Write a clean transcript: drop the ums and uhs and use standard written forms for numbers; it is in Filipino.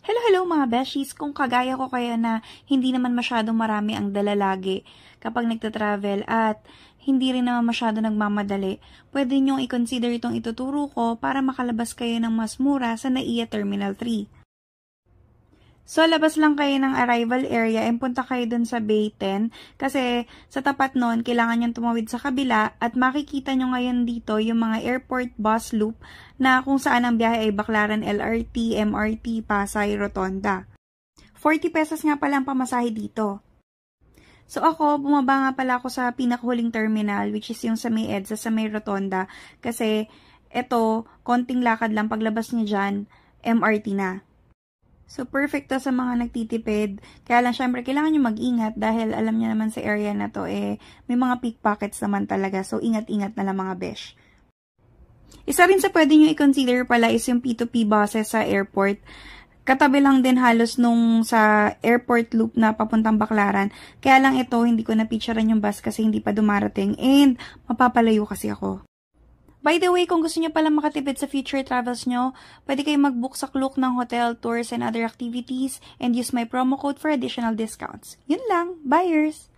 Hello, hello mga beshies! Kung kagaya ko kayo na hindi naman masyadong marami ang dala lagi kapag nagta-travel at hindi rin naman masyado nagmamadali, pwede nyong i-consider itong ituturo ko para makalabas kayo ng mas mura sa NAIA Terminal 3. So, labas lang kayo ng arrival area and punta kayo dun sa Bay 10 kasi sa tapat nun, kailangan nyo tumawid sa kabila at makikita nyo ngayon dito yung mga airport bus loop na kung saan ang biyahe ay Baclaran LRT, MRT, Pasay, Rotonda. 40 pesos nga pala ang pamasahe dito. So ako, bumaba nga pala ako sa pinakahuling terminal which is yung sa may EDSA, sa may Rotonda kasi eto, konting lakad lang paglabas nyo dyan, MRT na. So, perfect to sa mga nagtitipid. Kaya lang, syempre, kailangan nyo mag-ingat dahil alam nyo naman sa area na to, may mga pickpockets naman talaga. So, ingat-ingat na lang mga besh. Isa rin sa pwede nyo i-consider pala is yung P2P buses sa airport. Katabi lang din halos nung sa airport loop na papuntang Baclaran. Kaya lang ito, hindi ko na-picturean yung bus kasi hindi pa dumarating and mapapalayo kasi ako. By the way, kung gusto nyo pala makatipid sa future travels nyo, pwede kayo mag-book sa Klook ng hotel, tours, and other activities and use my promo code for additional discounts. Yun lang. Buyers!